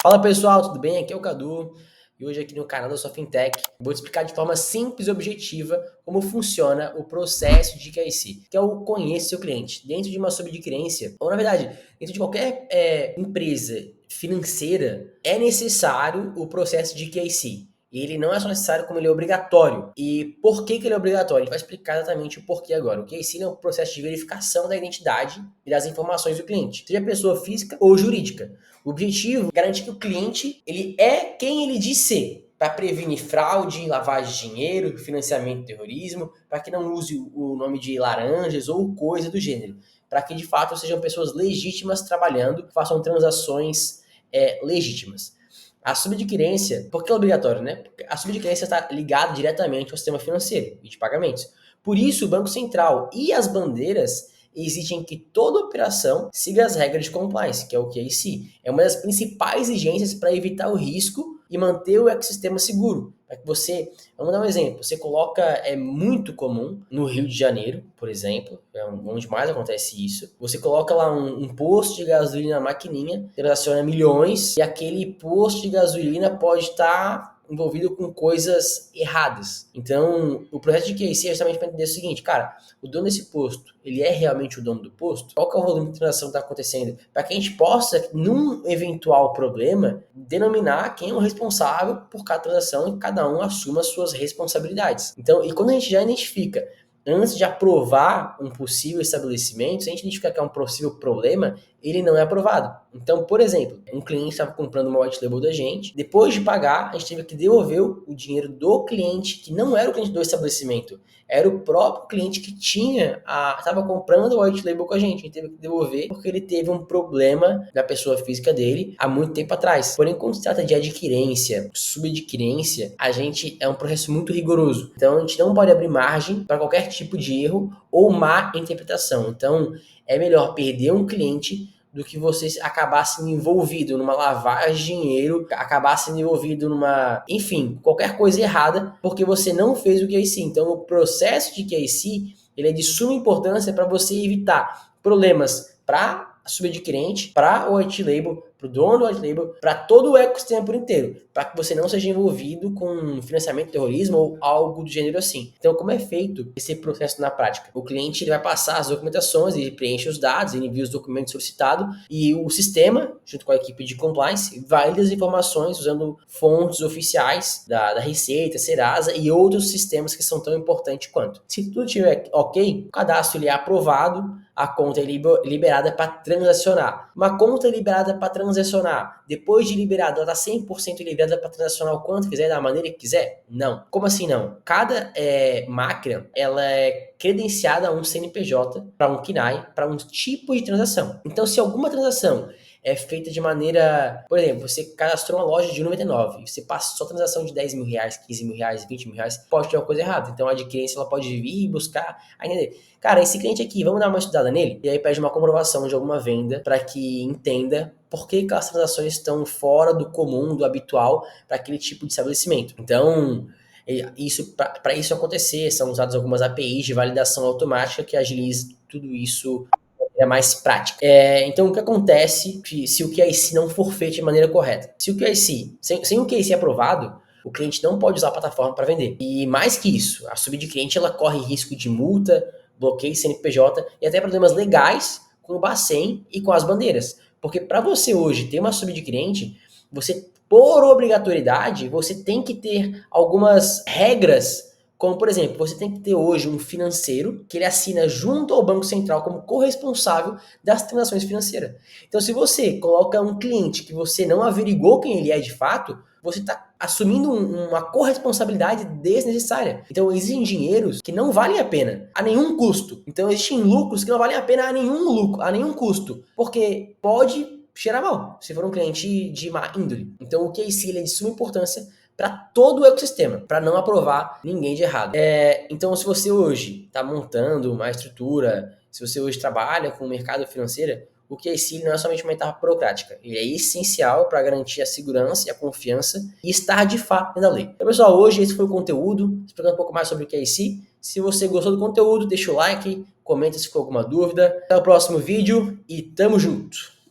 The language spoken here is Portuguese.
Fala pessoal, tudo bem? Aqui é o Cadu e hoje aqui no canal da sua Fintech vou te explicar de forma simples e objetiva como funciona o processo de KYC, que é o conheça seu cliente. Dentro de uma subadquirência, ou na verdade, dentro de qualquer empresa financeira, é necessário o processo de KYC. E ele não é só necessário, como ele é obrigatório. E por que ele é obrigatório? Ele vai explicar exatamente o porquê agora. O KYC é um processo de verificação da identidade e das informações do cliente, seja pessoa física ou jurídica. O objetivo é garantir que o cliente ele é quem ele diz ser, para prevenir fraude, lavagem de dinheiro, financiamento de terrorismo, para que não use o nome de laranjas ou coisa do gênero, para que de fato sejam pessoas legítimas trabalhando, façam transações legítimas. A subadquirência, por que é obrigatório, né? Porque a subadquirência está ligada diretamente ao sistema financeiro e de pagamentos. Por isso, o Banco Central e as bandeiras exigem que toda operação siga as regras de compliance, que é o KYC. É uma das principais exigências para evitar o risco e manter o ecossistema seguro. Para que você, vamos dar um exemplo, você coloca, é muito comum no Rio de Janeiro, por exemplo, é onde mais acontece isso, você coloca lá um posto de gasolina na maquininha, transaciona milhões, e aquele posto de gasolina pode estar envolvido com coisas erradas. Então, o processo de KYC é justamente para entender o seguinte, cara, o dono desse posto, ele é realmente o dono do posto? Qual que é o volume de transação que está acontecendo? Para que a gente possa, num eventual problema, denominar quem é o responsável por cada transação e cada um assuma as suas responsabilidades. Então, e quando a gente já identifica antes de aprovar um possível estabelecimento, se a gente identificar que é um possível problema, ele não é aprovado. Então, por exemplo, um cliente estava comprando uma white label da gente, depois de pagar, a gente teve que devolver o dinheiro do cliente, que não era o cliente do estabelecimento, era o próprio cliente que estava comprando o white label com a gente teve que devolver porque ele teve um problema da pessoa física dele há muito tempo atrás. Porém, quando se trata de adquirência, subadquirência, a gente é um processo muito rigoroso. Então, a gente não pode abrir margem para qualquer tipo de erro ou má interpretação. Então, é melhor perder um cliente do que você acabar sendo envolvido numa lavagem de dinheiro, acabar sendo envolvido numa, enfim, qualquer coisa errada, porque você não fez o KYC. Então, o processo de KYC, ele é de suma importância para você evitar problemas para subadquirente, para o white label, para o dono do white label, para todo o ecossistema por inteiro, para que você não seja envolvido com financiamento de terrorismo ou algo do gênero assim. Então, como é feito esse processo na prática? O cliente ele vai passar as documentações, ele preenche os dados, ele envia os documentos solicitados e o sistema, junto com a equipe de compliance, valida as informações usando fontes oficiais da Receita, Serasa e outros sistemas que são tão importantes quanto. Se tudo estiver ok, o cadastro ele é aprovado, a conta é liberada para transacionar. Uma conta liberada para transacionar, depois de liberada, ela está 100% liberada para transacionar o quanto quiser, da maneira que quiser? Não. Como assim não? Cada máquina, ela é credenciada a um CNPJ, para um KNAI, para um tipo de transação. Então, se alguma transação é feita de maneira... Por exemplo, você cadastrou uma loja de 1,99, você passou a transação de 10 mil reais, 15 mil reais, 20 mil reais, pode ter uma coisa errada. Então, a adquirência ela pode vir e buscar... Cara, esse cliente aqui, vamos dar uma estudada nele? E aí pede uma comprovação de alguma venda para que entenda por que as transações estão fora do comum, do habitual, para aquele tipo de estabelecimento. Então, para isso acontecer, são usadas algumas APIs de validação automática que agilizam tudo isso é mais prática. Então, o que acontece se o KYC não for feito de maneira correta? Se o KYC, sem o KYC aprovado, o cliente não pode usar a plataforma para vender. E mais que isso, a subadquirente ela corre risco de multa, bloqueio CNPJ e até problemas legais com o Bacen e com as bandeiras. Porque para você hoje ter uma subadquirente, você, por obrigatoriedade, você tem que ter algumas regras, como, por exemplo, você tem que ter hoje um financeiro que ele assina junto ao Banco Central como corresponsável das transações financeiras. Então, se você coloca um cliente que você não averigou quem ele é de fato, você está assumindo uma corresponsabilidade desnecessária. Então, existem dinheiros que não valem a pena a nenhum custo. Então, existem lucros que não valem a pena a nenhum lucro, a nenhum custo. Porque pode cheirar mal se for um cliente de má índole. Então, o KYC ele é de suma importância para todo o ecossistema, para não aprovar ninguém de errado. Então, se você hoje está montando uma estrutura, se você hoje trabalha com o mercado financeiro, o KYC não é somente uma etapa burocrática, ele é essencial para garantir a segurança e a confiança e estar de fato dentro da lei. Então, pessoal, hoje esse foi o conteúdo, explicando um pouco mais sobre o KYC. Se você gostou do conteúdo, deixa o like, comenta se ficou alguma dúvida. Até o próximo vídeo e tamo junto!